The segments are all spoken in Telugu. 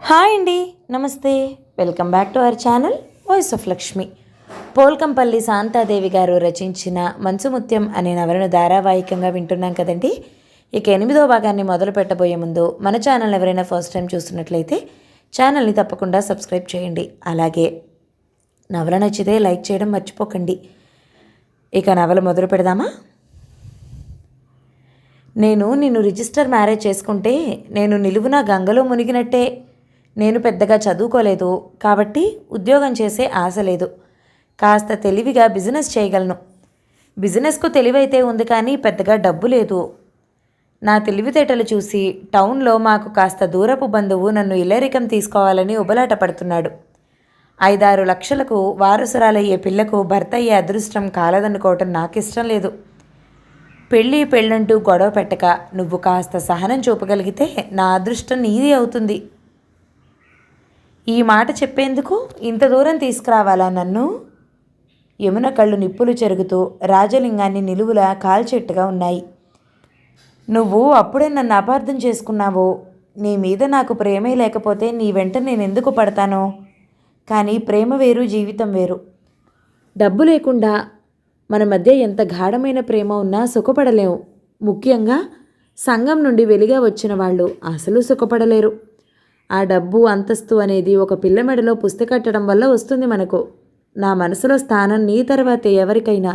హాయ్ అండి, నమస్తే. Welcome back to our channel voice of Lakshmi. Polkampalli Shanta Devi గారు రచించిన మంచుముత్యం అనే నవలను ధారావాహికంగా వింటున్నాం కదండి. ఇక 8వ భాగాన్ని మొదలు పెట్టబోయే ముందు మన ఛానల్ ఎవరైనా ఫస్ట్ టైం చూస్తున్నట్లయితే ఛానల్ని తప్పకుండా సబ్స్క్రైబ్ చేయండి. అలాగే నవల నచ్చితే లైక్ చేయడం మర్చిపోకండి. ఇక నవల మొదలు పెడదామా? నిన్ను రిజిస్టర్ మ్యారేజ్ చేసుకుంటే నేను నిలువున గంగలో మునిగినట్టే. నేను పెద్దగా చదువుకోలేదు కాబట్టి ఉద్యోగం చేసే ఆశ లేదు. కాస్త తెలివిగా బిజినెస్ చేయగలను. బిజినెస్కు తెలివైతే ఉంది కానీ పెద్దగా డబ్బు లేదు. నా తెలివితేటలు చూసి టౌన్లో మాకు కాస్త దూరపు బంధువు నన్ను ఇల్లరికం తీసుకోవాలని ఉబలాట పడుతున్నాడు. 5-6 లక్షలకు వారసురాలయ్యే పిల్లకు భర్త అయ్యే అదృష్టం కాలదనుకోవటం నాకిష్టం లేదు. పెళ్ళంటూ గొడవ పెట్టక నువ్వు కాస్త సహనం చూపగలిగితే నా అదృష్టం నీది అవుతుంది. ఈ మాట చెప్పేందుకు ఇంత దూరం తీసుకురావాలా నన్ను? యమున కళ్ళు నిప్పులు చెరుగుతూ రాజలింగాన్ని నిలువులా కాల్చెట్టుగా ఉన్నాయి. నువ్వు అప్పుడే నన్ను అపార్థం చేసుకున్నావో. నీ మీద నాకు ప్రేమే లేకపోతే నీ వెంట నేనెందుకు పడతానో. కానీ ప్రేమ వేరు, జీవితం వేరు. డబ్బు లేకుండా మన మధ్య ఎంత గాఢమైన ప్రేమ ఉన్నా సుఖపడలేము. ముఖ్యంగా సంఘం నుండి వెలిగా వచ్చిన వాళ్ళు అసలు సుఖపడలేరు. ఆ డబ్బు, అంతస్తు అనేది ఒక పిల్ల మెడలో పుస్తకట్టడం వల్ల వస్తుంది మనకు. నా మనసులో స్థానం నీ తర్వాతే ఎవరికైనా.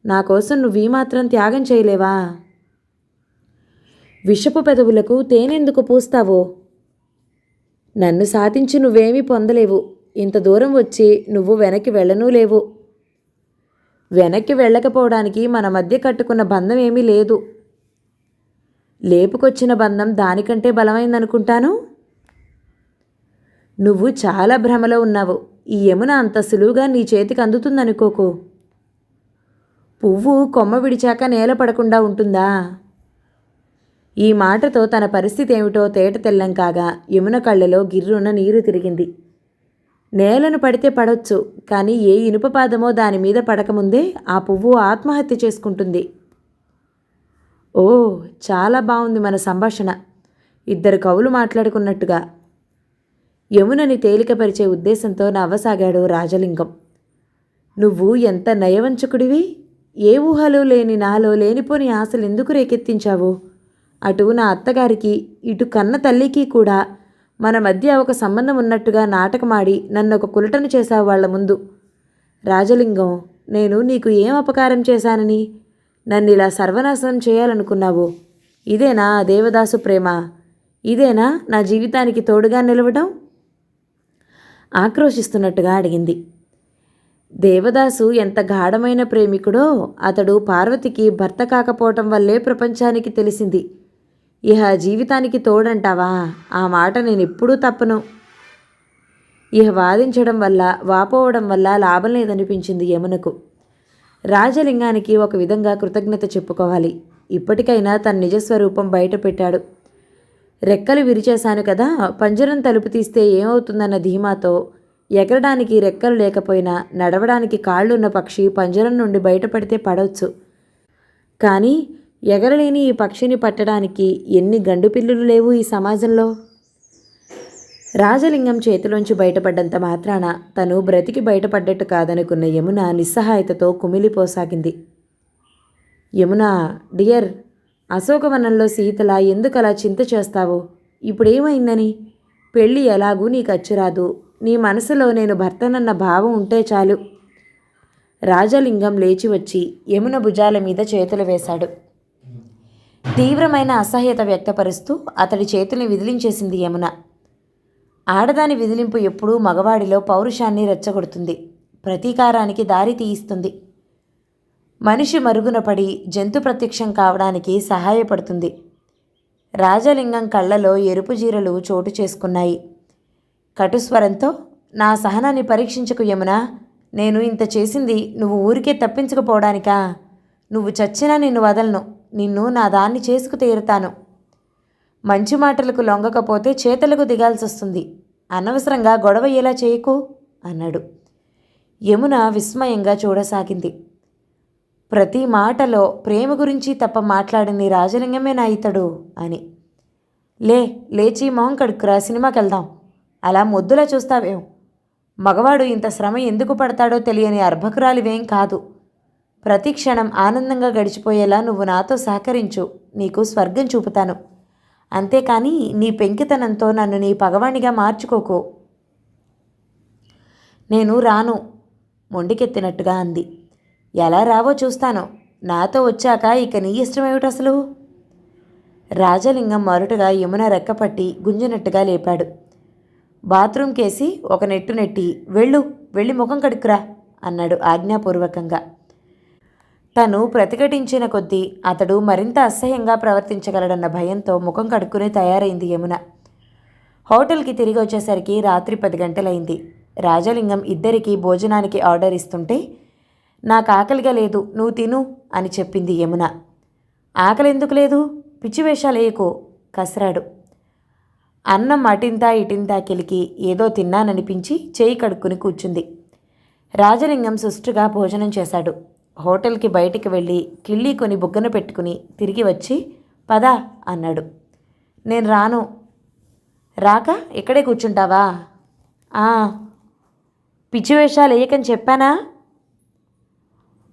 నా కోసం నువ్వు ఈ మాత్రం త్యాగం చేయలేవా? విషపు పెదవులకు తేనెందుకు పూస్తావో? నన్ను సాధించి నువ్వేమీ పొందలేవు. ఇంత దూరం వచ్చి నువ్వు వెనక్కి వెళ్ళనూ లేవు. వెనక్కి వెళ్ళకపోవడానికి మన మధ్య కట్టుకున్న బంధం ఏమీ లేదు. లేపుకొచ్చిన బంధం దానికంటే బలమైందనుకుంటాను. నువ్వు చాలా భ్రమలో ఉన్నావు. ఈ యమున అంత సులువుగా నీ చేతికి అందుతుందనుకోకు. పువ్వు కొమ్మ విడిచాక నేల పడకుండా ఉంటుందా? ఈ మాటతో తన పరిస్థితి ఏమిటో తేట తెల్లం కాగా యమున కళ్ళలో గిర్రున నీరు తిరిగింది. నేలను పడితే పడొచ్చు, కానీ ఏ ఇనుప పాదమో దాని మీద పడకముందే ఆ పువ్వు ఆత్మహత్య చేసుకుంటుంది. ఓ, చాలా బాగుంది మన సంభాషణ. ఇద్దరు కవులు మాట్లాడుకున్నట్టుగా. యమునని తేలికపరిచే ఉద్దేశంతో నవ్వసాగాడు రాజలింగం. నువ్వు ఎంత నయవంచకుడివి! ఏ ఊహలు లేని నాలో లేనిపోని ఆశలు ఎందుకు రేకెత్తించావు? అటు నా అత్తగారికి, ఇటు కన్న తల్లికి కూడా మన మధ్య ఒక సంబంధం ఉన్నట్టుగా నాటకమాడి నన్ను ఒక కులటను చేశావు వాళ్ల ముందు. రాజలింగం, నేను నీకు ఏం అపకారం చేశానని నన్ను ఇలా సర్వనాశనం చేయాలనుకున్నావు? ఇదేనా దేవదాసు ప్రేమ? ఇదేనా నా జీవితానికి తోడుగా నిలవడం? ఆక్రోశిస్తున్నట్టుగా అడిగింది. దేవదాసు ఎంత గాఢమైన ప్రేమికుడో అతడు పార్వతికి భర్త కాకపోవటం వల్లే ప్రపంచానికి తెలిసింది. ఇహ జీవితానికి తోడంటావా? ఆ మాట నేనెప్పుడూ తప్పను. ఇహ వాదించడం వల్ల, వాపోవడం వల్ల లాభం లేదనిపించింది యమునకు. రాజలింగానికి ఒక విధంగా కృతజ్ఞత చెప్పుకోవాలి. ఇప్పటికైనా తన నిజస్వరూపం బయట పెట్టాడు. రెక్కలు విరిచేశాను కదా, పంజరం తలుపు తీస్తే ఏమవుతుందన్న ధీమాతో ఎగరడానికి రెక్కలు లేకపోయినా నడవడానికి కాళ్ళున్న పక్షి పంజరం నుండి బయటపడితే పడవచ్చు. కానీ ఎగరలేని ఈ పక్షిని పట్టడానికి ఎన్ని గండు పిల్లులు లేవు ఈ సమాజంలో. రాజలింగం చేతిలోంచి బయటపడ్డంత మాత్రాన తను బ్రతికి బయటపడ్డట్టు కాదనుకున్న యమున నిస్సహాయతతో కుమిలిపోసాగింది. యమున డియర్, అశోకవనంలో సీతలా ఎందుకలా చింత చేస్తావు? ఇప్పుడేమైందని? పెళ్ళి ఎలాగూ నీకు అచ్చురాదు. నీ మనసులో నేను భర్తనన్న భావం ఉంటే చాలు. రాజలింగం లేచి వచ్చి యమున భుజాల మీద చేతులు వేశాడు. తీవ్రమైన అసహ్యత వ్యక్తపరుస్తూ అతడి చేతుల్ని విదిలించేసింది యమున. ఆడదాని విదిలింపు ఎప్పుడూ మగవాడిలో పౌరుషాన్ని రెచ్చగొడుతుంది, ప్రతీకారానికి దారి తీయిస్తుంది. మనిషి మరుగున పడి జంతు ప్రత్యక్షం కావడానికి సహాయపడుతుంది. రాజలింగం కళ్ళలో ఎరుపు జీరలు చోటు చేసుకున్నాయి. కటుస్వరంతో, నా సహనాన్ని పరీక్షించకు యమున. నేను ఇంత చేసింది నువ్వు ఊరికే తప్పించకపోవడానికా? నువ్వు చచ్చినా నిన్ను వదలను. నిన్ను నా దాన్ని చేసుకు తీరుతాను. మంచి మాటలకు లొంగకపోతే చేతలకు దిగాల్సొస్తుంది. అనవసరంగా గొడవ ఎలా చేయకు అన్నాడు. యమున విస్మయంగా చూడసాగింది. ప్రతి మాటలో ప్రేమ గురించి తప్ప మాట్లాడింది రాజలింగమే నా ఇతడు అని. లేచి మొహం కడుక్కురా, సినిమాకి వెళ్దాం అలా మొద్దులా చూస్తావేం? మగవాడు ఇంత శ్రమ ఎందుకు పడతాడో తెలియని అర్భకురాలివేం కాదు. ప్రతి క్షణం ఆనందంగా గడిచిపోయేలా నువ్వు నాతో సహకరించు, నీకు స్వర్గం చూపుతాను. అంతేకాని నీ పెంకితనంతో నన్ను నీ పగవాణిగా మార్చుకోకు. నేను రాను, మొండికెత్తినట్టుగా అంది. ఎలా రావో చూస్తాను. నాతో వచ్చాక ఇక నీ ఇష్టమేమిటి అసలు? రాజలింగం మరుటుగా యమున రెక్కపట్టి గుంజినట్టుగా లేపాడు. బాత్రూమ్ కేసి ఒక నెట్టు నెట్టి వెళ్ళి ముఖం కడుక్కురా అన్నాడు ఆజ్ఞాపూర్వకంగా. తను ప్రతిఘటించిన కొద్దీ అతడు మరింత అసహ్యంగా ప్రవర్తించగలడన్న భయంతో ముఖం కడుక్కునే తయారైంది యమున. హోటల్కి తిరిగి వచ్చేసరికి రాత్రి 10 గంటలైంది. రాజలింగం ఇద్దరికీ భోజనానికి ఆర్డర్ ఇస్తుంటే, నాకు ఆకలిగా లేదు, నువ్వు తిను అని చెప్పింది యమున. ఆకలెందుకు లేదు? పిచ్చి వేషాలేయకు కసరాడు. అన్నం అటింతా ఇటింతా కెలికి ఏదో తిన్నాననిపించి చేయి కడుక్కుని కూర్చుంది. రాజలింగం సుష్టుగా భోజనం చేశాడు. హోటల్కి బయటికి వెళ్ళి కిళ్ళీ కొని బుగ్గన పెట్టుకుని తిరిగి వచ్చి పదా అన్నాడు. నేను రాను. రాక ఇక్కడే కూర్చుంటావా? పిచ్చి వేషాలు వేయకని చెప్పానా?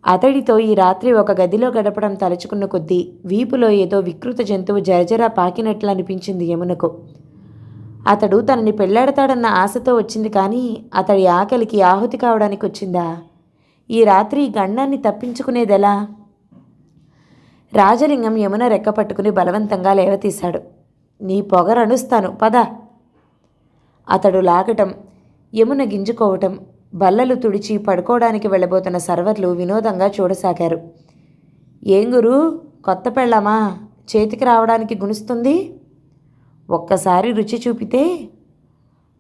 అతడితో ఈ రాత్రి ఒక గదిలో గడపడం తలుచుకున్న కొద్దీ వీపులో ఏదో వికృత జంతువు జరజరా పాకినట్లు అనిపించింది యమునకు. అతడు తనని పెళ్లాడతాడన్న ఆశతో వచ్చింది, కానీ అతడి ఆకలికి ఆహుతి కావడానికి వచ్చిందా? ఈ రాత్రి గండాన్ని తప్పించుకునేదెలా? రాజలింగం యమున రెక్క పట్టుకుని బలవంతంగా లేవతీశాడు. నీ పొగరనుస్తాను పద. అతడు లాగటం, యమున గింజుకోవటం, బల్లలు తుడిచి పడుకోవడానికి వెళ్ళబోతున్న సర్వర్లు వినోదంగా చూడసాగారు. ఏం గురు, కొత్త పెళ్ళామా చేతికి రావడానికి గుణుస్తుంది? ఒక్కసారి రుచి చూపితే.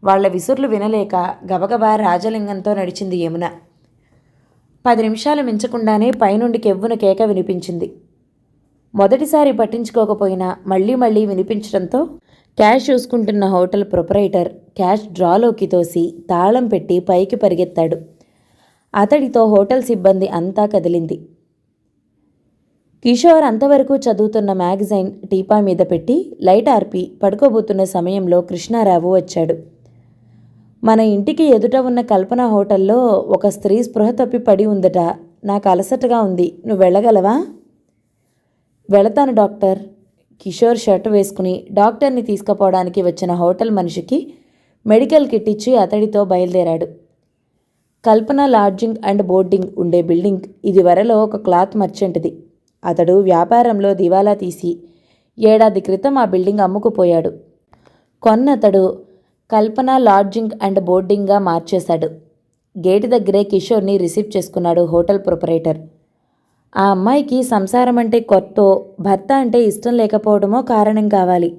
వాళ్ల విసుర్లు వినలేక గబగబా రాజలింగంతో నడిచింది యమున. 10 నిమిషాలు మించకుండానే పైనుండి కెవ్వున కేక వినిపించింది. మొదటిసారి పట్టించుకోకపోయినా మళ్ళీ మళ్ళీ వినిపించడంతో క్యాష్ చూసుకుంటున్న హోటల్ ప్రొపరైటర్ క్యాష్ డ్రాలోకి తోసి తాళం పెట్టి పైకి పరిగెత్తాడు. అతడితో హోటల్ సిబ్బంది అంతా కదిలింది. కిషోర్ అంతవరకు చదువుతున్న మ్యాగజైన్ టీపా మీద పెట్టి లైట్ ఆర్పి పడుకోబోతున్న సమయంలో కృష్ణారావు వచ్చాడు. మన ఇంటికి ఎదుట ఉన్న కల్పన హోటల్లో ఒక స్త్రీ స్పృహ తప్పి పడి ఉందట. నాకు అలసటగా ఉంది, నువ్వు వెళ్ళగలవా? వెళతాను డాక్టర్. కిషోర్ షర్టు వేసుకుని డాక్టర్ని తీసుకుపోవడానికి వచ్చిన హోటల్ మనిషికి మెడికల్ కిట్ ఇచ్చి అతడితో బయలుదేరాడు. కల్పన లాడ్జింగ్ అండ్ బోర్డింగ్ ఉండే బిల్డింగ్ ఇదివరలో ఒక క్లాత్ మర్చెంట్ది. అతడు వ్యాపారంలో దివాలా తీసి 7 ఏడాది క్రితం ఆ బిల్డింగ్ అమ్ముకుపోయాడు. కొన్నతడు కల్పన లాడ్జింగ్ అండ్ బోర్డింగ్గా మార్చేశాడు. గేటు దగ్గరే కిషోర్ని రిసీవ్ చేసుకున్నాడు హోటల్ ప్రొపరైటర్. ఆ అమ్మాయికి సంసారం అంటే కొత్తో, భర్త అంటే ఇష్టం లేకపోవడమో కారణం కావాలి.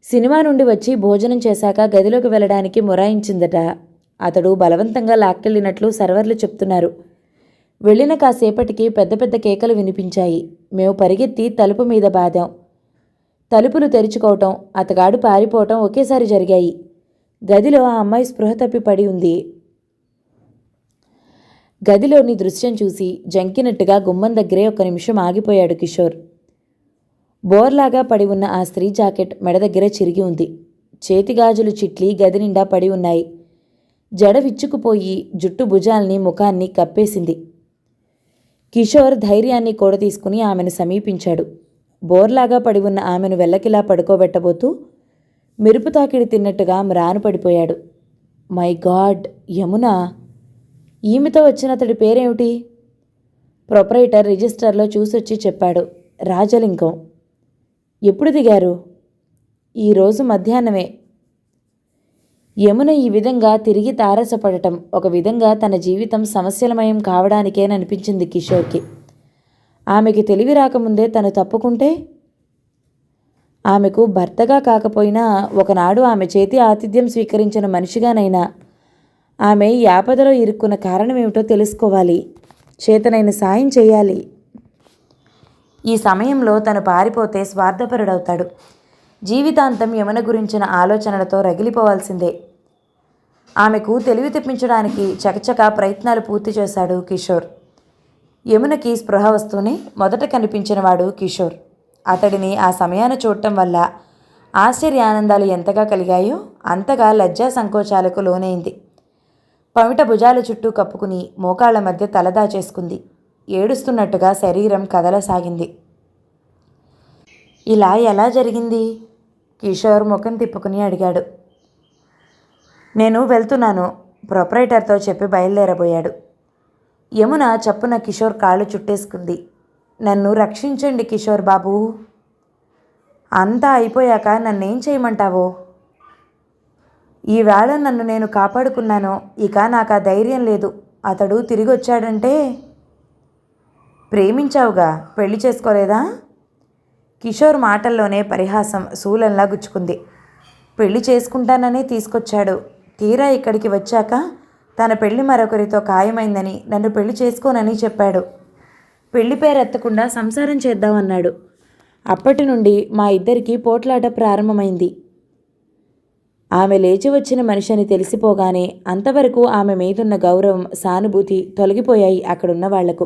సినిమా నుండి వచ్చి భోజనం చేశాక గదిలోకి వెళ్ళడానికి మొరాయించిందట. అతడు బలవంతంగా లాక్కెళ్ళినట్లు సర్వర్లు చెప్తున్నారు. వెళ్ళిన కాసేపటికి పెద్ద పెద్ద కేకలు వినిపించాయి. మేము పరిగెత్తి తలుపు మీద బాదాం. తలుపులు తెరుచుకోవటం, అతగాడు పారిపోవటం ఒకేసారి జరిగాయి. గదిలో ఆ అమ్మాయి స్పృహ తప్పి పడి ఉంది. గదిలోని దృశ్యం చూసి జంకినట్టుగా గుమ్మం దగ్గరే 1 నిమిషం ఆగిపోయాడు కిషోర్. బోర్లాగా పడి ఉన్న ఆ స్త్రీ జాకెట్ మెడ దగ్గర చిరిగి ఉంది. చేతిగాజులు చిట్లి గది నిండా పడి ఉన్నాయి. జడ విచ్చుకుపోయి జుట్టు భుజాల్ని ముఖాన్ని కప్పేసింది. కిషోర్ ధైర్యాన్ని కూడా తీసుకుని ఆమెను సమీపించాడు. బోర్లాగా పడి ఉన్న ఆమెను వెల్లకిలా పడుకోబెట్టబోతూ మెరుపు తాకిడి తిన్నట్టుగా మ్రాను పడిపోయాడు. My God, Yamuna! ఈమెతో వచ్చిన అతడి పేరేమిటి? ప్రొపరైటర్ రిజిస్టర్లో చూసొచ్చి చెప్పాడు. రాజలింగం. ఎప్పుడు దిగారు? ఈరోజు మధ్యాహ్నమే. యమున ఈ విధంగా తిరిగి తారసపడటం ఒక విధంగా తన జీవితం సమస్యలమయం కావడానికేననిపించింది కిషోర్కి. ఆమెకి తెలివి రాకముందే తను తప్పుకుంటే? ఆమెకు భర్తగా కాకపోయినా ఒకనాడు ఆమె చేతి ఆతిథ్యం స్వీకరించిన మనిషిగానైనా ఆమె ఈ ఆపదలో ఇరుక్కున్న కారణమేమిటో తెలుసుకోవాలి. చేతనైన సాయం చేయాలి. ఈ సమయంలో తను పారిపోతే స్వార్థపరుడవుతాడు. జీవితాంతం యమున గురించిన ఆలోచనలతో రగిలిపోవాల్సిందే. ఆమెకు తెలివి తెప్పించడానికి చకచకా ప్రయత్నాలు పూర్తి చేశాడు కిషోర్. యమునకి స్పృహ వస్తూనే మొదట కనిపించినవాడు కిషోర్. అతడిని ఆ సమయాన చూడటం వల్ల ఆశ్చర్యానందాలు ఎంతగా కలిగాయో అంతగా లజ్జా సంకోచాలకు లోనైంది. పమిట భుజాల చుట్టూ కప్పుకుని మోకాళ్ల మధ్య తలదాచేసుకుంది. ఏడుస్తున్నట్టుగా శరీరం కదలసాగింది. ఇలా ఎలా జరిగింది? కిషోర్ ముఖం తిప్పుకుని అడిగాడు. నేను వెళ్తున్నాను, ప్రొపరేటర్తో చెప్పి బయలుదేరబోయాడు. యమున చప్పున కిషోర్ కాళ్ళు చుట్టేసుకుంది. నన్ను రక్షించండి కిషోర్ బాబూ. అంతా అయిపోయాక నన్నేం చేయమంటావో? ఈవేళ నన్ను నేను కాపాడుకున్నాను, ఇక నాకు ఆ ధైర్యం లేదు. అతడు తిరిగి వచ్చాడంటే. ప్రేమించావుగా, పెళ్లి చేసుకోలేదా? కిషోర్ మాటల్లోనే పరిహాసం శూలంలా గుచ్చుకుంది. పెళ్లి చేసుకుంటాననే తీసుకొచ్చాడు. తీరా ఇక్కడికి వచ్చాక తన పెళ్లి మరొకరితో ఖాయమైందని, నన్ను పెళ్లి చేసుకోనని చెప్పాడు. పెళ్లి పేరెత్తకుండా సంసారం చేద్దామన్నాడు. అప్పటి నుండి మా ఇద్దరికీ పోట్లాట ప్రారంభమైంది. ఆమె లేచి వచ్చిన మనిషి అని తెలిసిపోగానే అంతవరకు ఆమె మీదున్న గౌరవం, సానుభూతి తొలగిపోయాయి అక్కడున్న వాళ్లకు.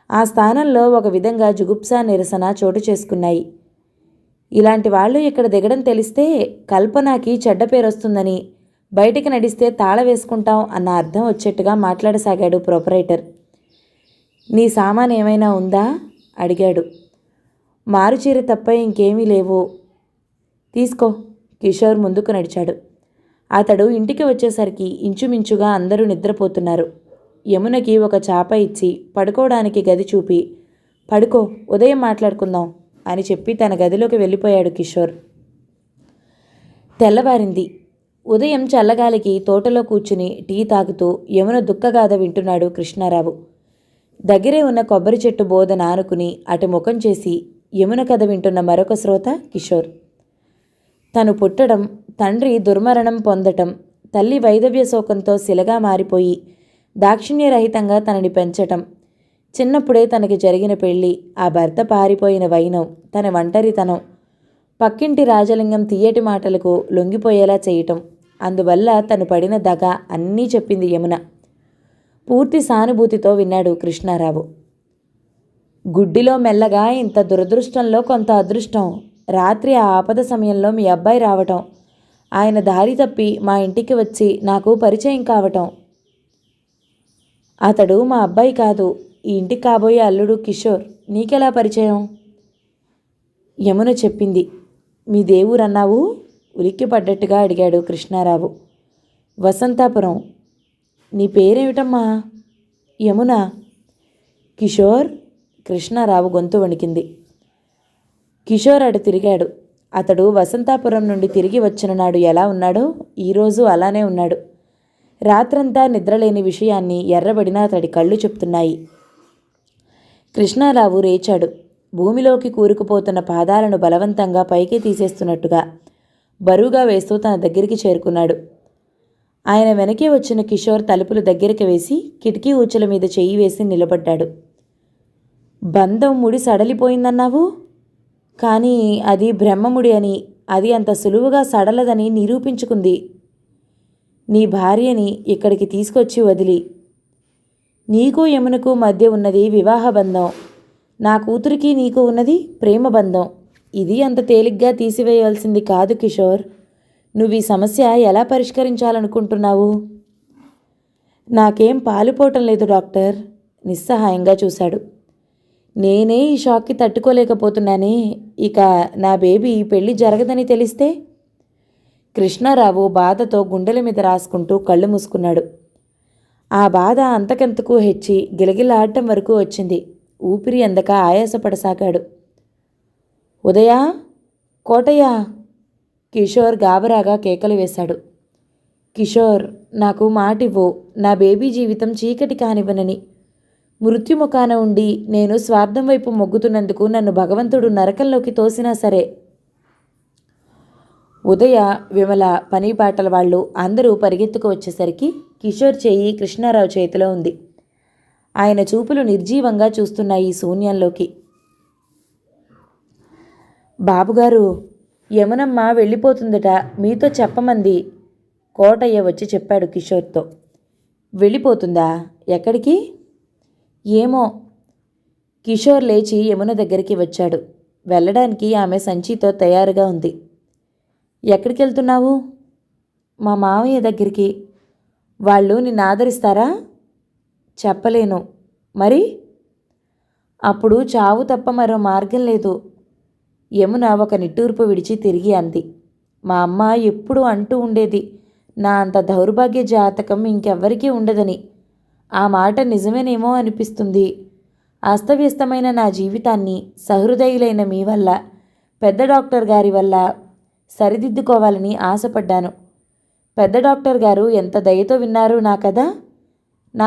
ఆ స్థానంలో ఒక విధంగా జుగుప్సా, నిరసన చోటు చేసుకున్నాయి. ఇలాంటి వాళ్ళు ఇక్కడ దిగడం తెలిస్తే కల్పనకి చెడ్డ పేరొస్తుందని, బయటికి నడిస్తే తాళ వేసుకుంటాం అన్న అర్థం వచ్చేట్టుగా మాట్లాడసాగాడు ప్రొపరేటర్. నీ సామాన్ ఏమైనా ఉందా? అడిగాడు. మారుచీర తప్ప ఇంకేమీ లేవు. తీసుకో. కిషోర్ ముందుకు నడిచాడు. అతడు ఇంటికి వచ్చేసరికి ఇంచుమించుగా అందరూ నిద్రపోతున్నారు. యమునకి ఒక చాప ఇచ్చి పడుకోవడానికి గది చూపి, పడుకో, ఉదయం మాట్లాడుకుందాం అని చెప్పి తన గదిలోకి వెళ్ళిపోయాడు కిషోర్. తెల్లవారింది. ఉదయం చల్లగాలికి తోటలో కూర్చుని టీ తాగుతూ యమున దుఃఖగాథ వింటున్నాడు కృష్ణారావు. దగ్గరే ఉన్న కొబ్బరి చెట్టు బోధన ఆనుకుని అటు ముఖం చేసి యమున కథ వింటున్న మరొక శ్రోత కిషోర్. తను పుట్టడం, తండ్రి దుర్మరణం పొందటం, తల్లి వైదవ్య శోకంతో శిలగా మారిపోయి దాక్షిణ్యరహితంగా తనని పెంచటం, చిన్నప్పుడే తనకి జరిగిన పెళ్ళి, ఆ భర్త పారిపోయిన వైనం, తన ఒంటరితనం, పక్కింటి రాజలింగం తీయటి మాటలకు లొంగిపోయేలా చేయటం, అందువల్ల తను పడిన దగ అన్నీ చెప్పింది యమున. పూర్తి సానుభూతితో విన్నాడు కృష్ణారావు. గుడ్డిలో మెల్లగా ఇంత దురదృష్టంలో కొంత అదృష్టం. రాత్రి ఆ ఆపద సమయంలో మీ అబ్బాయి రావటం, ఆయన దారి తప్పి మా ఇంటికి వచ్చి నాకు పరిచయం కావటం. అతడు మా అబ్బాయి కాదు, ఈ ఇంటికి కాబోయే అల్లుడు కిషోర్. నీకెలా పరిచయం? యమున చెప్పింది. మీ దేవురన్నావు? ఉలిక్కిపడ్డట్టుగా అడిగాడు కృష్ణారావు. వసంతాపురం. నీ పేరేమిటమ్మా? యమున. కిషోర్. కృష్ణారావు గొంతు వణికింది. కిషోర్ అటు తిరిగాడు. అతడు వసంతాపురం నుండి తిరిగి వచ్చిన నాడు ఎలా ఉన్నాడో ఈరోజు అలానే ఉన్నాడు. రాత్రంతా నిద్రలేని విషయాన్ని ఎర్రబడిన అతడి కళ్ళు చెప్తున్నాయి. కృష్ణారావు రేచాడు. భూమిలోకి కూరుకుపోతున్న పాదాలను బలవంతంగా పైకి తీసేస్తున్నట్టుగా బరువుగా వేస్తూ తన దగ్గరికి చేరుకున్నాడు. ఆయన వెనకే వచ్చిన కిషోర్ తలుపులు దగ్గరికి వేసి కిటికీ ఊచల మీద చెయ్యి వేసి నిలబడ్డాడు. బంధం ముడి సడలిపోయిందన్నావు, కానీ అది బ్రహ్మముడి అని, అది అంత సులువుగా సడలదని నిరూపించుకుంది. నీ భార్యని ఇక్కడికి తీసుకొచ్చి వదిలి. నీకు యమునకు మధ్య ఉన్నది వివాహ బంధం, నా కూతురికి నీకు ఉన్నది ప్రేమ బంధం. ఇది అంత తేలిగ్గా తీసివేయవలసింది కాదు కిషోర్. నువ్వు ఈ సమస్య ఎలా పరిష్కరించాలనుకుంటున్నావు? నాకేం పాలుపోవటం లేదు డాక్టర్. నిస్సహాయంగా చూశాడు. నేనే ఈ షాక్కి తట్టుకోలేకపోతున్నానే. ఇక నా బేబీ పెళ్లి జరగదని తెలిస్తే? కృష్ణారావు బాధతో గుండెల మీద రాసుకుంటూ కళ్ళు మూసుకున్నాడు. ఆ బాధ అంతకంతకు హెచ్చి గిలగిలాడటం వరకు వచ్చింది. ఊపిరి అందక ఆయాసపడసాగాడు. ఉదయా, కోటయ్యా! కిషోర్ గాబరాగా కేకలు వేశాడు. కిషోర్, నాకు మాటివ్వు, నా బేబీ జీవితం చీకటి కానివ్వనని. మృత్యుముఖాన ఉండి నేను స్వార్థం వైపు మొగ్గుతున్నందుకు నన్ను భగవంతుడు నరకంలోకి తోసినా సరే. ఉదయ, విమల, పనిపాటల వాళ్ళు అందరూ పరిగెత్తుకు వచ్చేసరికి కిషోర్ చేయి కృష్ణారావు చేతిలో ఉంది. ఆయన చూపులు నిర్జీవంగా చూస్తున్నాయి శూన్యంలోకి. బాబుగారు, యమునమ్మ వెళ్ళిపోతుందట, మీతో చెప్పమంది. కోటయ్య వచ్చి చెప్పాడు కిషోర్తో. వెళ్ళిపోతుందా? ఎక్కడికి? ఏమో. కిషోర్ లేచి యమున దగ్గరికి వచ్చాడు. వెళ్ళడానికి ఆమె సంచితో తయారుగా ఉంది. ఎక్కడికి వెళ్తున్నావు? మా మావయ్య దగ్గరికి. వాళ్ళు నిన్ను ఆదరిస్తారా? చెప్పలేను. మరి? అప్పుడు చావు తప్ప మరో మార్గం లేదు. యమున ఒక నిట్టూర్పు విడిచి తిరిగి అంది. మా అమ్మ ఎప్పుడూ అంటూ ఉండేది, నా అంత దౌర్భాగ్య జాతకం ఇంకెవ్వరికీ ఉండదని. ఆ మాట నిజమేనేమో అనిపిస్తుంది. అస్తవ్యస్తమైన నా జీవితాన్ని సహృదయులైన మీ వల్ల, పెద్ద డాక్టర్ గారి వల్ల సరిదిద్దుకోవాలని ఆశపడ్డాను. పెద్ద డాక్టర్ గారు ఎంత దయతో విన్నారు నా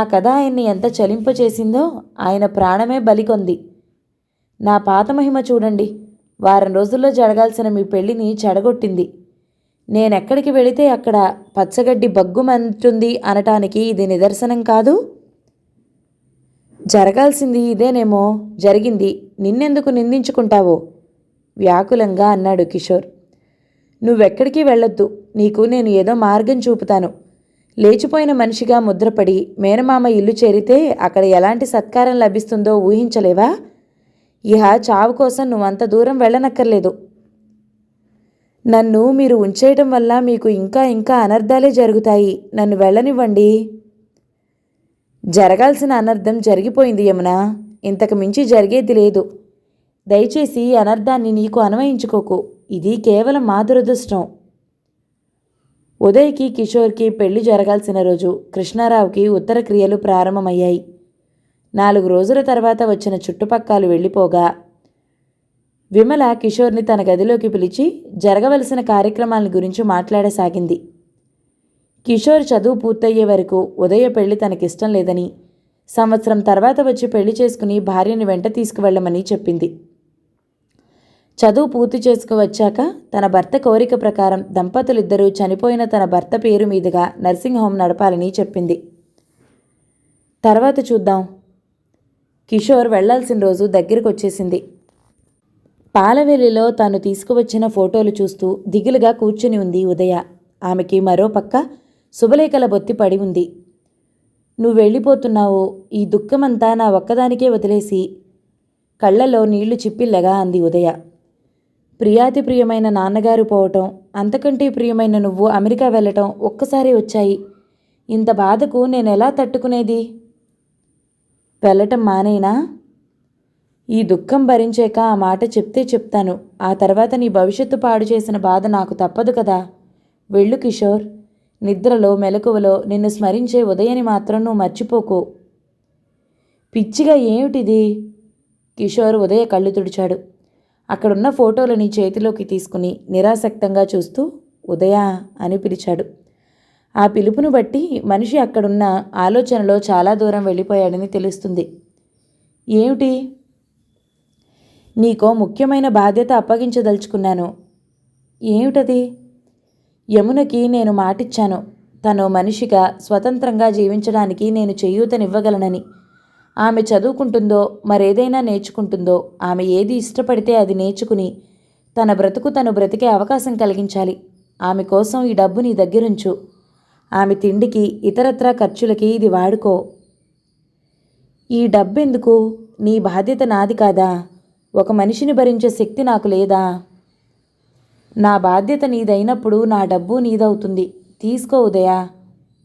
కథ ఆయన్ని ఎంత చలింపచేసిందో. ఆయన ప్రాణమే బలికొంది. నా పాత మహిమ చూడండి, వారం రోజుల్లో జరగాల్సిన మీ పెళ్లిని చెడగొట్టింది. నేనెక్కడికి వెళితే అక్కడ పచ్చగడ్డి బగ్గుమంటుంది అనటానికి ఇది నిదర్శనం కాదు? జరగాల్సింది ఇదేనేమో, జరిగింది. నిన్నెందుకు నిందించుకుంటావో? వ్యాకులంగా అన్నాడు కిషోర్. నువ్వెక్కడికి వెళ్ళొద్దు. నీకు నేను ఏదో మార్గం చూపుతాను. లేచిపోయిన మనిషిగా ముద్రపడి మేనమామ ఇల్లు చేరితే అక్కడ ఎలాంటి సత్కారం లభిస్తుందో ఊహించలేవా? ఇహ చావు కోసం నువ్వంత దూరం వెళ్ళనక్కర్లేదు. నన్ను మీరు ఉంచేయటం వల్ల మీకు ఇంకా ఇంకా అనర్థాలే జరుగుతాయి. నన్ను వెళ్ళనివ్వండి. జరగాల్సిన అనర్థం జరిగిపోయింది యమున. ఇంతకు మించి జరిగేది లేదు. దయచేసి అనర్థాన్ని నీకు అన్వయించుకోకు. ఇది కేవలం మా దురదృష్టం. ఉదయ్కి కిషోర్కి పెళ్లి జరగాల్సిన రోజు కృష్ణారావుకి ఉత్తర క్రియలు ప్రారంభమయ్యాయి. 4 రోజుల తర్వాత వచ్చిన చుట్టుపక్కలు వెళ్ళిపోగా విమల కిషోర్ని తన గదిలోకి పిలిచి జరగవలసిన కార్యక్రమాల గురించి మాట్లాడసాగింది. కిషోర్ చదువు పూర్తయ్యే వరకు ఉదయ పెళ్లి తనకిష్టం లేదని, సంవత్సరం తర్వాత వచ్చి పెళ్లి చేసుకుని భార్యని వెంట తీసుకువెళ్లమని చెప్పింది. చదువు పూర్తి చేసుకువచ్చాక తన భర్త కోరిక ప్రకారం దంపతులిద్దరూ చనిపోయిన తన భర్త పేరు మీదుగా నర్సింగ్ హోమ్ నడపాలని చెప్పింది. తర్వాత చూద్దాం. కిషోర్ వెళ్లాల్సిన రోజు దగ్గరకు వచ్చేసింది. పాలవెల్లిలో తాను తీసుకువచ్చిన ఫోటోలు చూస్తూ దిగులుగా కూర్చుని ఉంది ఉదయ. ఆమెకి మరో పక్క శుభలేఖల బొత్తి పడి ఉంది. నువ్వు వెళ్ళిపోతున్నావు, ఈ దుఃఖమంతా నా ఒక్కదానికే వదిలేసి. కళ్ళలో నీళ్లు చిప్పిల్లగా అంది ఉదయ. ప్రియాతి ప్రియమైన నాన్నగారు పోవటం, అంతకంటే ప్రియమైన నువ్వు అమెరికా వెళ్ళటం ఒక్కసారి వచ్చాయి. ఇంత బాధకు నేనెలా తట్టుకునేది? వెళ్ళటం మానేనా? ఈ దుఃఖం భరించాక ఆ మాట చెప్తాను. ఆ తర్వాత నీ భవిష్యత్తు పాడు చేసిన బాధ నాకు తప్పదు కదా. వెళ్ళు కిషోర్. నిద్రలో మెలకువలో నిన్ను స్మరించే ఉదయని మాత్రం నువ్వు మర్చిపోకు. పిచ్చిగా ఏమిటిది? కిషోర్ ఉదయ కళ్ళు తుడిచాడు. అక్కడున్న ఫోటోలని చేతిలోకి తీసుకుని నిరాసక్తంగా చూస్తూ ఉదయ అని పిలిచాడు. ఆ పిలుపును బట్టి మనిషి అక్కడున్న ఆలోచనలో చాలా దూరం వెళ్ళిపోయాడని తెలుస్తుంది. ఏమిటి? నీకో ముఖ్యమైన బాధ్యత అప్పగించదలుచుకున్నాను. ఏమిటది? యమునకి నేను మాటిచ్చాను. తను మనిషిగా స్వతంత్రంగా జీవించడానికి నేను చేయూతనివ్వగలనని. ఆమె చదువుకుంటుందో మరేదైనా నేర్చుకుంటుందో, ఆమె ఏది ఇష్టపడితే అది నేర్చుకుని తన బ్రతుకు తను బ్రతికే అవకాశం కలిగించాలి. ఆమె కోసం ఈ డబ్బు నీ దగ్గరుంచు. ఆమె తిండికి ఇతరత్రా ఖర్చులకి ఇది వాడుకో. ఈ డబ్బెందుకు? నీ బాధ్యత నాది కాదా? ఒక మనిషిని భరించే శక్తి నాకు లేదా? నా బాధ్యత నీదైనప్పుడు నా డబ్బు నీదవుతుంది. తీసుకో ఉదయ.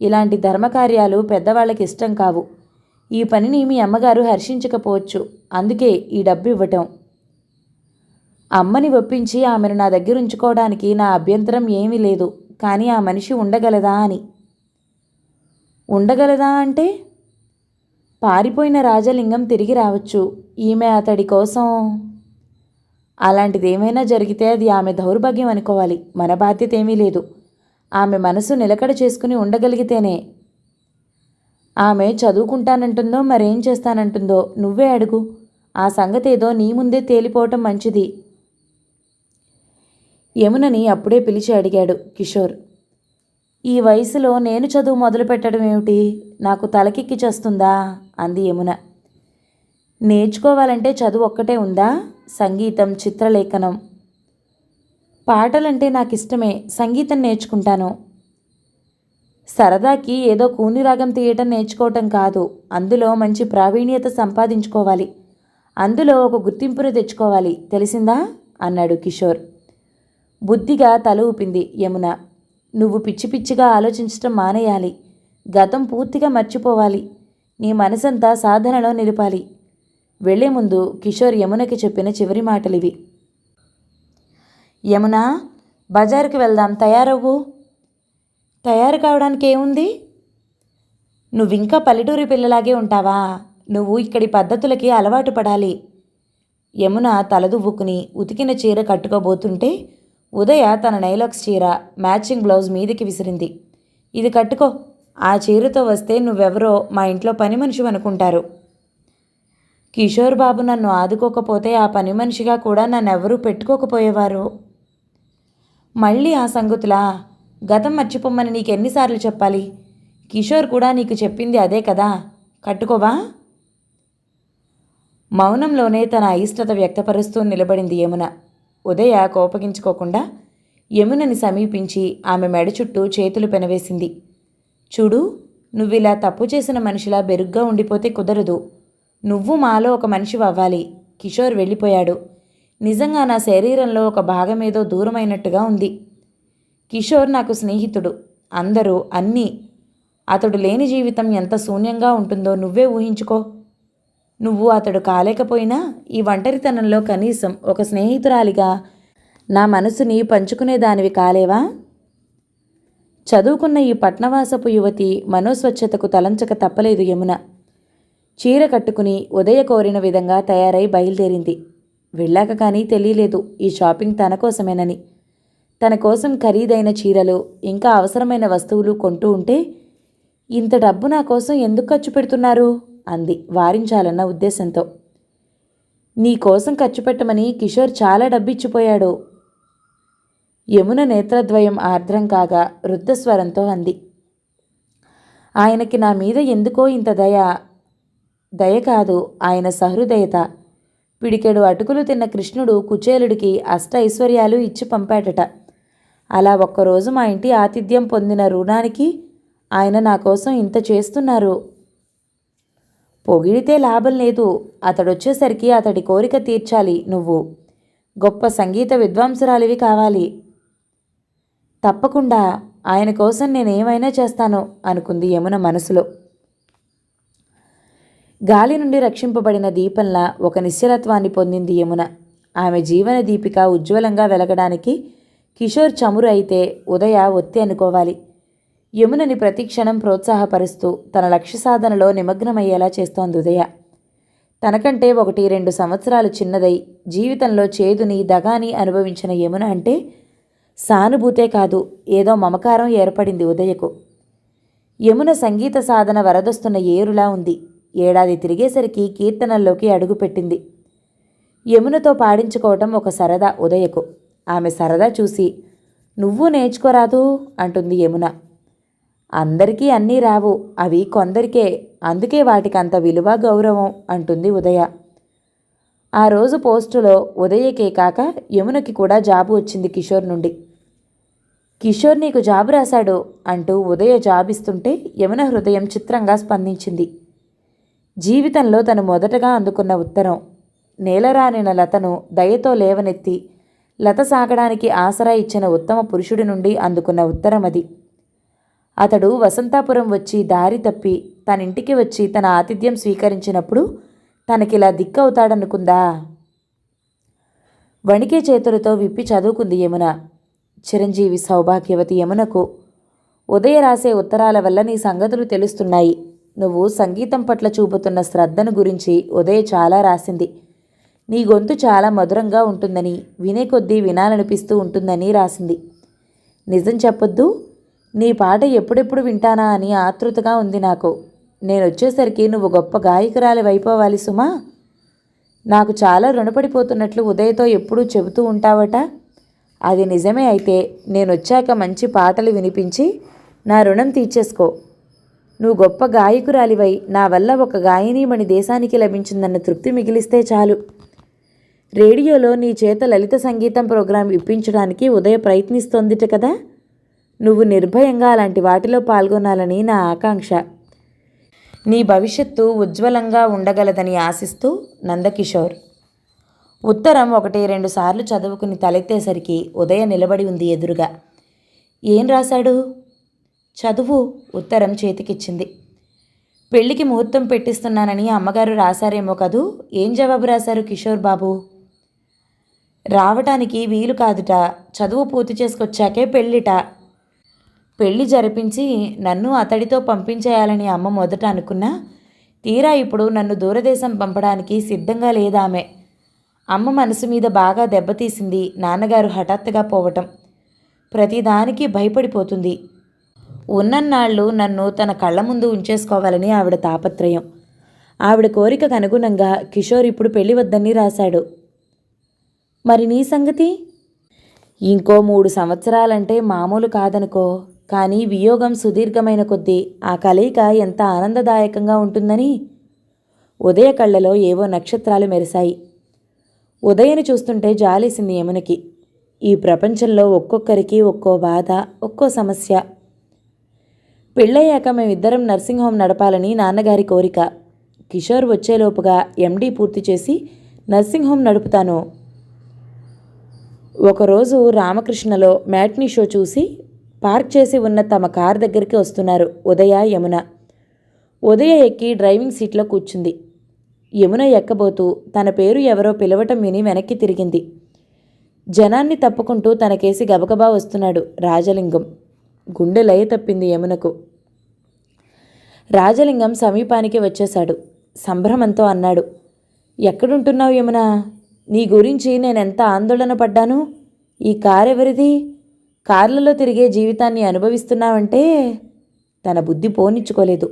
ఇలాంటి ధర్మకార్యాలు పెద్దవాళ్ళకి ఇష్టం కావు. ఈ పనిని మీ అమ్మగారు హర్షించకపోవచ్చు. అందుకే ఈ డబ్బు ఇవ్వటం. అమ్మని ఒప్పించి ఆమెను నా దగ్గర ఉంచుకోవడానికి నా అభ్యంతరం ఏమీ లేదు. కానీ ఆ మనిషి ఉండగలదా అని. ఉండగలదా అంటే? పారిపోయిన రాజలింగం తిరిగి రావచ్చు. ఈమె అతడి కోసం. అలాంటిదేమైనా జరిగితే అది ఆమె దౌర్భాగ్యం అనుకోవాలి. మన బాధ్యత ఏమీ లేదు. ఆమె మనసు నిలకడ చేసుకుని ఉండగలిగితేనే. ఆమె చదువుకుంటానంటుందో మరేం చేస్తానంటుందో నువ్వే అడుగు. ఆ సంగతేదో నీ ముందే తేలిపోవటం మంచిది. యమునని అప్పుడే పిలిచి అడిగాడు కిషోర్. ఈ వయసులో నేను చదువు మొదలు పెట్టడం ఏమిటి? నాకు తలకెక్కి చేస్తుందా? అంది యమున. నేర్చుకోవాలంటే చదువు ఒక్కటే ఉందా? సంగీతం, చిత్రలేఖనం, పాటలంటే నాకు ఇష్టమే. సంగీతం నేర్చుకుంటాను. సరదాకి ఏదో కూని రాగం తీయటం నేర్చుకోవటం కాదు. అందులో మంచి ప్రావీణ్యత బుద్ధిగా తల ఊపింది యమున. నువ్వు పిచ్చి పిచ్చిగా ఆలోచించటం మానేయాలి. గతం పూర్తిగా మర్చిపోవాలి. నీ మనసంతా సాధనలో నిలపాలి. వెళ్లే ముందు కిషోర్ యమునకి చెప్పిన చివరి మాటలివి. యమున, బజారుకి వెళ్దాం, తయారవ్వు. తయారు కావడానికి ఏముంది? నువ్వింకా పల్లెటూరి పిల్లలాగే ఉంటావా? నువ్వు ఇక్కడి పద్ధతులకి అలవాటు పడాలి. యమున తలదువ్వుకుని ఉతికిన చీర కట్టుకోబోతుంటే ఉదయ తన నైలాక్స్ చీర మ్యాచింగ్ బ్లౌజ్ మీదికి విసిరింది. ఇది కట్టుకో. ఆ చీరతో వస్తే నువ్వెవరో మా ఇంట్లో పని మనిషి అనుకుంటారు. కిషోర్ బాబు నన్ను ఆదుకోకపోతే ఆ పని మనిషిగా కూడా నన్నెవరూ పెట్టుకోకపోయేవారు. మళ్ళీ ఆ సంగతులా? గతం మర్చిపోమ్మని నీకెన్నిసార్లు చెప్పాలి? కిషోర్ కూడా నీకు చెప్పింది అదే కదా. కట్టుకోవా? మౌనంలోనే తన అయిష్టత వ్యక్తపరుస్తూ నిలబడింది యమున. ఉదయ కోపగించుకోకుండా యమునని సమీపించి ఆమె మెడ చుట్టూ చేతులు పెనవేసింది. చూడు, నువ్విలా తప్పు చేసిన మనిషిలా బెరుగ్గా ఉండిపోతే కుదరదు. నువ్వు మాలో ఒక మనిషి అవ్వాలి. కిషోర్ వెళ్ళిపోయాడు. నిజంగా నా శరీరంలో ఒక భాగమేదో దూరమైనట్టుగా ఉంది. కిషోర్ నాకు స్నేహితుడు. అందరూ అన్నీ. అతడు లేని జీవితం ఎంత శూన్యంగా ఉంటుందో నువ్వే ఊహించుకో. నువ్వు అతడు కాలేకపోయినా ఈ ఒంటరితనంలో కనీసం ఒక స్నేహితురాలిగా నా మనసుని పంచుకునేదానివి కాలేవా? చదువుకున్న ఈ పట్నవాసపు యువతి మనోస్వచ్ఛతకు తలంచక తప్పలేదు యమున. చీర కట్టుకుని ఉదయ కోరిన విధంగా తయారై బయలుదేరింది. వెళ్ళాక కానీ తెలియలేదు ఈ షాపింగ్ తన కోసమేనని. తన కోసం ఖరీదైన చీరలు ఇంకా అవసరమైన వస్తువులు కొంటూ ఉంటే, ఇంత డబ్బు నా కోసం ఎందుకు ఖర్చు పెడుతున్నారు అంది వారించాలన్న ఉద్దేశంతో. నీ కోసం ఖర్చు పెట్టమని కిషోర్ చాలా డబ్బిచ్చిపోయాడు. యమున నేత్రద్వయం ఆర్ద్రం కాగా వృద్ధస్వరంతో అంది. ఆయనకి నా మీద ఎందుకో ఇంత దయ కాదు, ఆయన సహృదయత. పిడికెడు అటుకులు తిన్న కృష్ణుడు కుచేలుడికి అష్ట ఐశ్వర్యాలు ఇచ్చి పంపాడట. అలా ఒక్కరోజు మా ఇంటి ఆతిథ్యం పొందిన రుణానికి ఆయన నా కోసం ఇంత చేస్తున్నారు. పొగిడితే లాభం లేదు. అతడొచ్చేసరికి అతడి కోరిక తీర్చాలి. నువ్వు గొప్ప సంగీత విద్వాంసురాలివి కావాలి. తప్పకుండా ఆయన కోసం నేనేమైనా చేస్తాను అనుకుంది యమున మనసులో. గాలి నుండి రక్షింపబడిన దీపంలా ఒక నిశ్చలత్వాన్ని పొందింది యమున. ఆమె జీవన దీపిక ఉజ్వలంగా వెలగడానికి కిషోర్ చమురు అయితే ఉదయ ఒత్తి అనుకోవాలి. యమునని ప్రతిక్షణం ప్రోత్సాహపరుస్తూ తన లక్ష్య సాధనలో నిమగ్నమయ్యేలా చేస్తోంది ఉదయ. తనకంటే 1-2 సంవత్సరాలు చిన్నదై జీవితంలో చేదుని దగాని అనుభవించిన యమున అంటే సానుభూతే కాదు, ఏదో మమకారం ఏర్పడింది ఉదయకు. యమున సంగీత సాధన వరదొస్తున్న ఏరులా ఉంది. ఏడాది తిరిగేసరికి కీర్తనల్లోకి అడుగుపెట్టింది. యమునతో పాడించుకోవటం ఒక సరదా ఉదయకు. ఆమె సరదా చూసి, నువ్వు నేర్చుకోరాదు అంటుంది యమున. అందరికీ అన్నీ రావు, అవి కొందరికే, అందుకే వాటికంత విలువ గౌరవం అంటుంది ఉదయ. ఆ రోజు పోస్టులో ఉదయకే కాక యమునకి కూడా జాబు వచ్చింది కిషోర్ నుండి. కిషోర్ నీకు జాబు రాశాడు అంటూ ఉదయ జాబిస్తుంటే యమున హృదయం చిత్రంగా స్పందించింది. జీవితంలో తను మొదటగా అందుకున్న ఉత్తరం. నేలరానిన లతను దయతో లేవనెత్తి లత సాగడానికి ఆసరా ఇచ్చిన ఉత్తమ పురుషుడి నుండి అందుకున్న ఉత్తరం అది. అతడు వసంతాపురం వచ్చి దారి తప్పి తనింటికి వచ్చి తన ఆతిథ్యం స్వీకరించినప్పుడు తనకిలా దిక్కవుతాడనుకుందా? వణికే చేతులతో విప్పి చదువుకుంది యమున. చిరంజీవి సౌభాగ్యవతి యమునకు, ఉదయ రాసే ఉత్తరాల వల్ల నీ సంగతులు తెలుస్తున్నాయి. నువ్వు సంగీతం పట్ల చూపుతున్న శ్రద్ధను గురించి ఉదయ చాలా రాసింది. నీ గొంతు చాలా మధురంగా ఉంటుందని, వినే కొద్దీ వినాలనిపిస్తూ ఉంటుందని రాసింది. నిజం చెప్పొద్దు, నీ పాట ఎప్పుడెప్పుడు వింటానా అని ఆతృతగా ఉంది నాకు. నేనొచ్చేసరికి నువ్వు గొప్ప గాయకురాలి అయిపోవాలి సుమా. నాకు చాలా రుణపడిపోతున్నట్లు ఉదయతో ఎప్పుడూ చెబుతూ ఉంటావట. అది నిజమే అయితే నేనొచ్చాక మంచి పాటలు వినిపించి నా రుణం తీర్చేసుకో. నువ్వు గొప్ప గాయకురాలివై నా వల్ల ఒక గాయనీమణి దేశానికి లభించిందన్న తృప్తి మిగిలిస్తే చాలు. రేడియోలో నీ చేత లలిత సంగీతం ప్రోగ్రాం ఇప్పించడానికి ఉదయ ప్రయత్నిస్తోందిట కదా. నువ్వు నిర్భయంగా అలాంటి వాటిలో పాల్గొనాలని నా ఆకాంక్ష. నీ భవిష్యత్తు ఉజ్వలంగా ఉండగలదని ఆశిస్తూ నందకిషోర్. ఉత్తరం 1-2 సార్లు చదువుకుని తలెత్తేసరికి ఉదయ నిలబడి ఉంది ఎదురుగా. ఏం రాశాడు? చదువు. ఉత్తరం చేతికిచ్చింది. పెళ్లికి ముహూర్తం పెట్టిస్తున్నానని అమ్మగారు రాశారేమో కదూ. ఏం జవాబు రాశారు కిషోర్ బాబు? రావటానికి వీలు కాదుట, చదువు పూర్తి చేసుకొచ్చాకే పెళ్ళిట. పెళ్లి జరిపించి నన్ను అతడితో పంపించేయాలని అమ్మ మొదట అనుకున్నా, తీరా ఇప్పుడు నన్ను దూరదేశం పంపడానికి సిద్ధంగా లేదామె. అమ్మ మనసు మీద బాగా దెబ్బతీసింది నాన్నగారు హఠాత్తుగా పోవటం. ప్రతిదానికి భయపడిపోతుంది. ఉన్నన్నాళ్ళు నన్ను తన కళ్ళ ముందు ఉంచేసుకోవాలని ఆవిడ తాపత్రయం. ఆవిడ కోరికకు అనుగుణంగా కిషోర్ ఇప్పుడు పెళ్లి వద్దని రాశాడు. మరి నీ సంగతి? ఇంకో 3 సంవత్సరాలంటే మామూలు కాదనుకో. కానీ వియోగం సుదీర్ఘమైన కొద్దీ ఆ కలయిక ఎంత ఆనందదాయకంగా ఉంటుందని. ఉదయ కళ్ళలో ఏవో నక్షత్రాలు మెరిశాయి. ఉదయను చూస్తుంటే జాలేసింది యమునకి. ఈ ప్రపంచంలో ఒక్కొక్కరికి ఒక్కో బాధ, ఒక్కో సమస్య. పెళ్ళయ్యాక మేమిద్దరం నర్సింగ్ హోమ్ నడపాలని నాన్నగారి కోరిక. కిషోర్ వచ్చేలోపుగా ఎండీ పూర్తి చేసి నర్సింగ్ హోమ్ నడుపుతాను. ఒకరోజు రామకృష్ణలో మ్యాట్నీ షో చూసి పార్క్ చేసి ఉన్న తమ కార్ దగ్గరికి వస్తున్నారు ఉదయ, యమున. ఉదయ ఎక్కి డ్రైవింగ్ సీట్లో కూర్చుంది. యమున ఎక్కబోతూ తన పేరు ఎవరో పిలవటం విని వెనక్కి తిరిగింది. జనాన్ని తప్పుకుంటూ తనకేసి గబగబా వస్తున్నాడు రాజలింగం. గుండె లయ తప్పింది యమునకు. రాజలింగం సమీపానికి వచ్చేశాడు. సంభ్రమంతో అన్నాడు, ఎక్కడుంటున్నావు యమున? నీ గురించి నేనెంత ఆందోళన పడ్డాను. ఈ కారెవరిది? కార్లలో తిరిగే జీవితాన్ని అనుభవిస్తున్నావంటే. తన బుద్ధి పోనిచ్చుకోలేదు.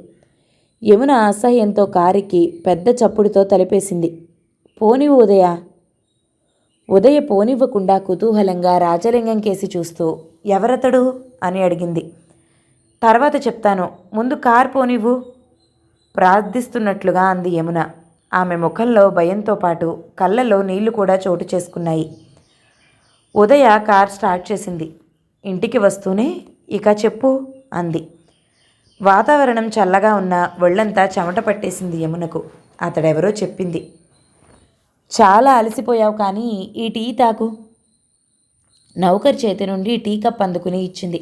యమున అసహ్యంతో కారెక్కి పెద్ద చప్పుడుతో తలిపేసింది. పోనివు ఉదయ. ఉదయ పోనివ్వకుండా కుతూహలంగా రాజలింగం కేసి చూస్తూ ఎవరతడు అని అడిగింది. తర్వాత చెప్తాను, ముందు కార్ పోనివ్వు ప్రార్థిస్తున్నట్లుగా అంది యమున. ఆమె ముఖంలో భయంతో పాటు కళ్ళల్లో నీళ్లు కూడా చోటు చేసుకున్నాయి. ఉదయ కార్ స్టార్ట్ చేసింది. ఇంటికి వస్తూనే ఇక చెప్పు అంది. వాతావరణం చల్లగా ఉన్న ఒళ్ళంతా చెమట పట్టేసింది యమునకు. అతడెవరో చెప్పింది, చాలా అలసిపోయావు కానీ ఈ టీ తాకు. నౌకర్ చేతి నుండి టీ కప్ అందుకుని ఇచ్చింది.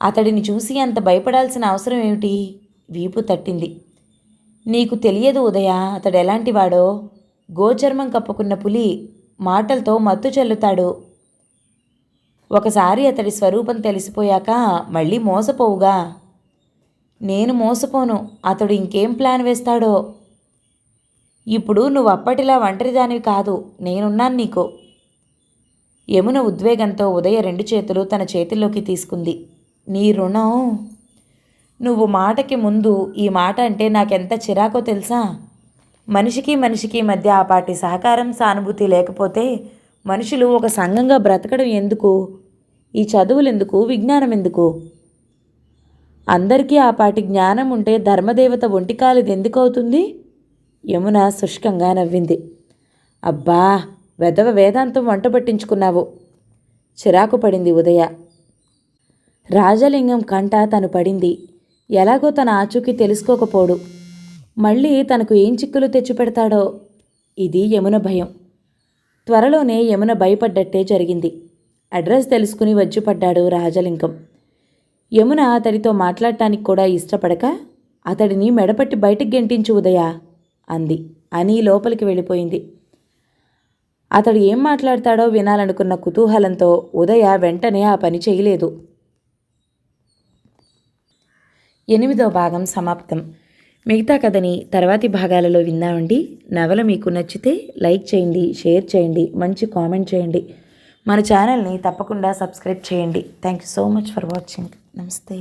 అతడిని చూసి అంత భయపడాల్సిన అవసరం ఏమిటి? వీపు తట్టింది. నీకు తెలియదు ఉదయ, అతడెలాంటివాడో. గోచర్మం కప్పుకున్న పులి మాటలతో మత్తు చెల్లుతాడు. ఒకసారి అతడి స్వరూపం తెలిసిపోయాక మళ్ళీ మోసపోవుగా. నేను మోసపోను. అతడు ఇంకేం ప్లాన్ వేస్తాడో. ఇప్పుడు నువ్వు అప్పటిలా ఒంటరిదానివి కాదు, నేనున్నాను నీకు. యమున ఉద్వేగంతో ఉదయ 2 చేతులు తన చేతుల్లోకి తీసుకుంది. నీ రుణం. నువ్వు మాటకి ముందు ఈ మాట అంటే నాకెంత చిరాకో తెలుసా? మనిషికి మనిషికి మధ్య ఆ పాటి సహకారం, సానుభూతి లేకపోతే మనుషులు ఒక సంఘంగా బ్రతకడం ఎందుకు? ఈ చదువులెందుకు? విజ్ఞానం ఎందుకు? అందరికీ ఆ పాటి జ్ఞానం ఉంటే ధర్మదేవత ఒంటికాలిది ఎందుకు అవుతుంది? యమున శుష్కంగా నవ్వింది. అబ్బా, వెధవ వేదాంతం వంట పట్టించుకున్నావు. చిరాకు పడింది ఉదయ. రాజలింగం కంట తను పడింది. ఎలాగో తన ఆచూకీ తెలుసుకోకపోడు. మళ్ళీ తనకు ఏం చిక్కులు తెచ్చిపెడతాడో. ఇది యమున భయం. త్వరలోనే యమున భయపడ్డట్టే జరిగింది. అడ్రస్ తెలుసుకుని వచ్చిపడ్డాడు రాజలింగం. యమున అతడితో మాట్లాడటానికి కూడా ఇష్టపడక అతడిని మెడపట్టి బయటికి గెంటించు ఉదయ అంది. అని లోపలికి వెళ్ళిపోయింది. అతడు ఏం మాట్లాడతాడో వినాలనుకున్న కుతూహలంతో ఉదయ వెంటనే ఆ పని చేయలేదు. 8వ భాగం సమాప్తం. మిగతా కథని తర్వాతి భాగాలలో విందామండి. నవల మీకు నచ్చితే లైక్ చేయండి, షేర్ చేయండి, మంచి కామెంట్ చేయండి. మన ఛానల్ని తప్పకుండా సబ్స్క్రైబ్ చేయండి. Thank you so much for watching. నమస్తే.